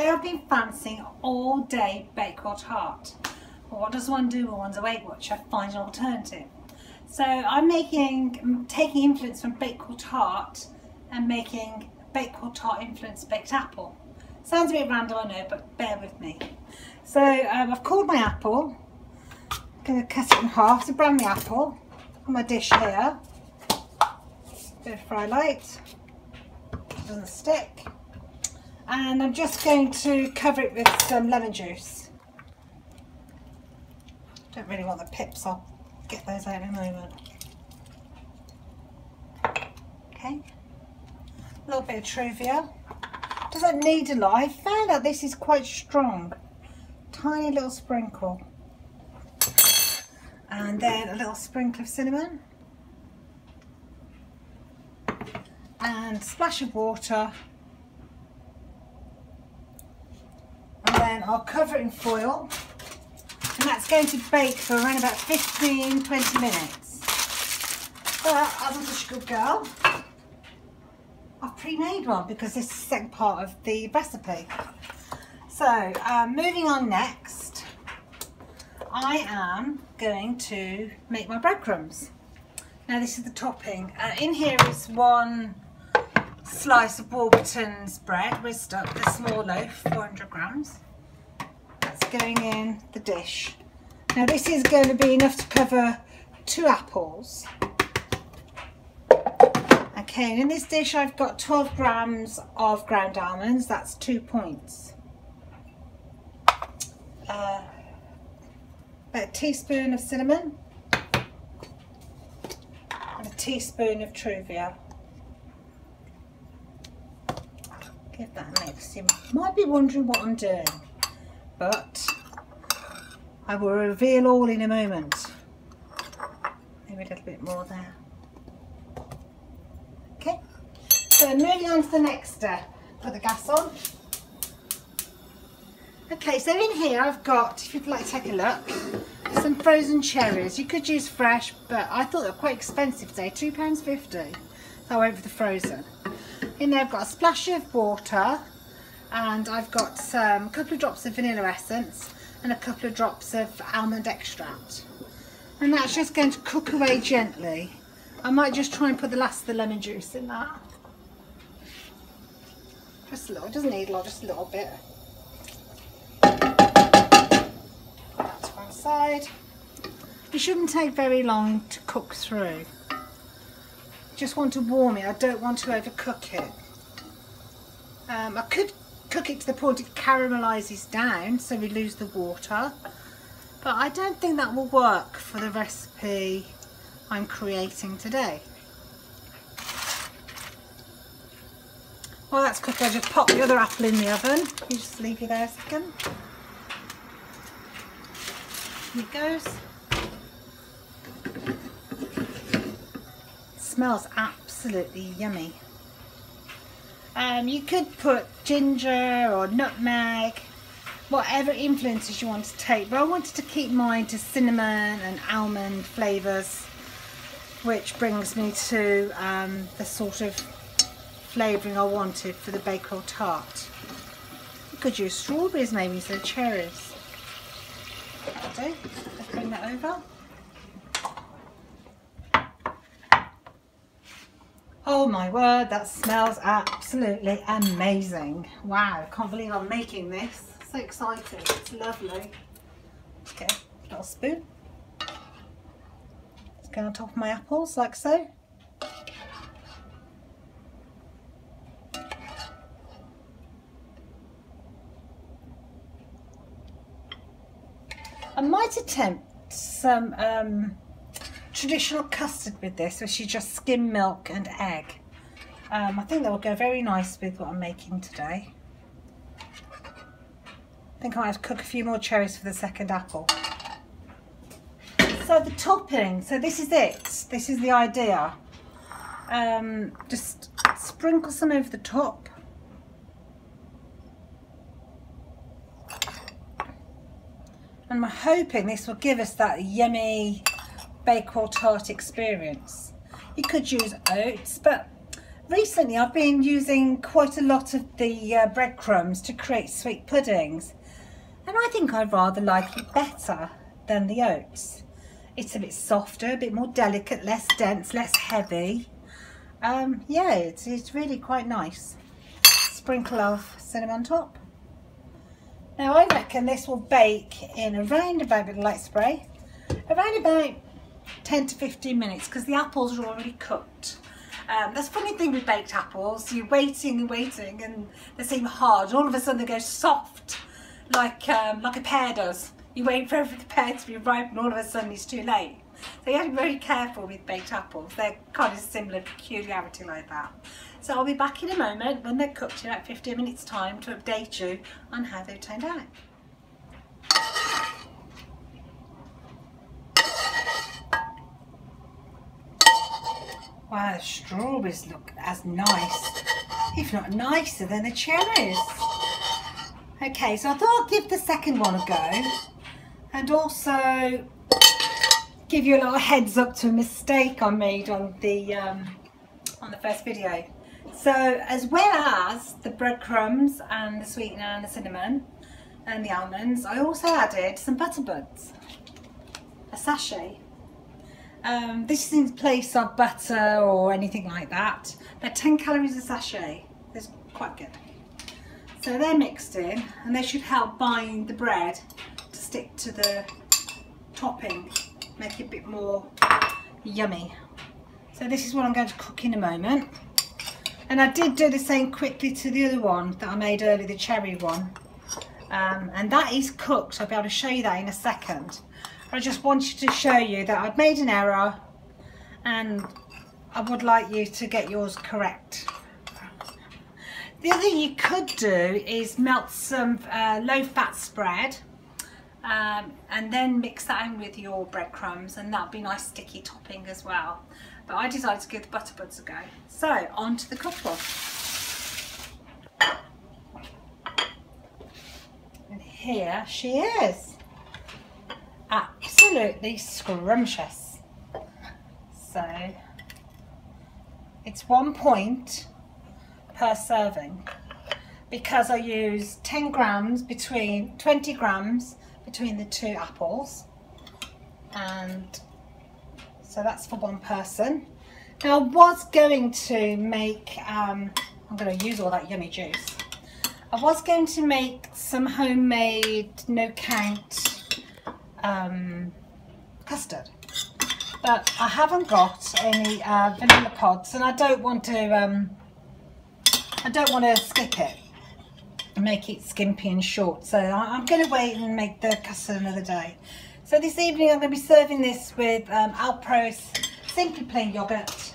Today I've been fancying all day Bakewell Tart. Well, what does one do when one's a Weight Watcher? Find an alternative. So I'm taking influence from Bakewell Tart and making Bakewell Tart influenced baked apple. Sounds a bit random, I know, but bear with me. So I've cooled my apple. I'm going to cut it in half to brown the apple on my dish here. Bit of fry light, doesn't stick. And I'm just going to cover it with some lemon juice. Don't really want the pips, I'll get those out in a moment. Okay, a little bit of Truvia. Doesn't need a lot. I found out this is quite strong. Tiny little sprinkle. And then a little sprinkle of cinnamon. And a splash of water. And then I'll cover it in foil. And that's going to bake for around about 15-20 minutes. But as I'm such a good girl, I've pre-made one because this is the second part of the recipe. So moving on next, I am going to make my breadcrumbs. Now this is the topping. In here is one slice of Warburton's bread, whizzed up, the small loaf, 400 grams. That's going in the dish. Now this is going to be enough to cover 2 apples. Okay, and in this dish I've got 12 grams of ground almonds, that's 2 points. About a teaspoon of cinnamon and a teaspoon of Truvia. Give that a mix. You might be wondering what I'm doing, but I will reveal all in a moment. Maybe a little bit more there. Okay, so moving on to the next step. Put the gas on. Okay, so in here I've got, if you'd like to take a look, some frozen cherries. You could use fresh, but I thought they were quite expensive today, £2.50. So I went for the frozen. In there I've got a splash of water, and I've got a couple of drops of vanilla essence and a couple of drops of almond extract. And that's just going to cook away gently. I might just try and put the last of the lemon juice in that. Just a little, it doesn't need a lot, just a little bit. Put that to one side. It shouldn't take very long to cook through. Just want to warm it, I don't want to overcook it. I could cook it to the point it caramelizes down so we lose the water, but I don't think that will work for the recipe I'm creating today. While that's cooking, I'll just pop the other apple in the oven. You just leave you there a second. Here it goes. Smells absolutely yummy. You could put ginger or nutmeg, whatever influences you want to take, but I wanted to keep mine to cinnamon and almond flavours, which brings me to the sort of flavouring I wanted for the Bakewell Tart. You could use strawberries maybe instead of cherries. Okay, let's bring that over. Oh my word, that smells absolutely amazing. Wow, I can't believe I'm making this. So excited, it's lovely. Okay, a little spoon. It's going on top of my apples, like so. I might attempt some traditional custard with this, which is just skim milk and egg. I think that will go very nice with what I'm making today. I think I might have to cook a few more cherries for the second apple. So the topping, so this is it. This is the idea. Just sprinkle some over the top. And I'm hoping this will give us that yummy Bakewell Tart experience. You could use oats, but recently I've been using quite a lot of the breadcrumbs to create sweet puddings, and I think I rather like it better than the oats. It's a bit softer, a bit more delicate, less dense, less heavy. Yeah, it's really quite nice. Sprinkle of cinnamon on top. Now I reckon this will bake in around about, with light spray, around about 10 to 15 minutes, because the apples are already cooked. That's a funny thing with baked apples. You're waiting and waiting and they seem hard, and all of a sudden they go soft, like a pear does. You wait for the pear to be ripe and all of a sudden it's too late. So you have to be very careful with baked apples. They're kind of similar peculiarity like that. So I'll be back in a moment when they're cooked in about 15 minutes time to update you on how they've turned out. Wow, the strawberries look as nice, if not nicer than the cherries. Okay, so I thought I'd give the second one a go and also give you a little heads up to a mistake I made on the first video. So as well as the breadcrumbs and the sweetener and the cinnamon and the almonds, I also added some butter buds, a sachet. This is in place of butter or anything like that. They're 10 calories a sachet. It's quite good. So they're mixed in and they should help bind the bread to stick to the topping, make it a bit more yummy. So this is what I'm going to cook in a moment. And I did do the same quickly to the other one that I made earlier, the cherry one. And that is cooked. I'll be able to show you that in a second. I just wanted to show you that I'd made an error and I would like you to get yours correct. The other thing you could do is melt some low-fat spread and then mix that in with your breadcrumbs, and that'll be a nice sticky topping as well. But I decided to give the butter buds a go. So on to the cookbook. And here she is. Absolutely scrumptious. So it's 1 point per serving, because I use 10 grams between 20 grams between the two apples, and so that's for one person. Now I was going to make I'm going to use all that yummy juice. I was going to make some homemade no count custard, but I haven't got any vanilla pods, and I don't want to skip it and make it skimpy and short, so I'm going to wait and make the custard another day. So this evening I'm going to be serving this with Alpro's Simply Plain yogurt,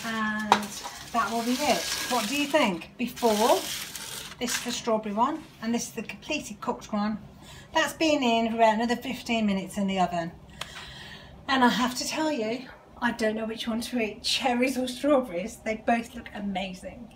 and that will be it. What do you think? Before, this is the strawberry one, and this is the completely cooked one. That's been in for about another 15 minutes in the oven. And I have to tell you, I don't know which one to eat, cherries or strawberries. They both look amazing.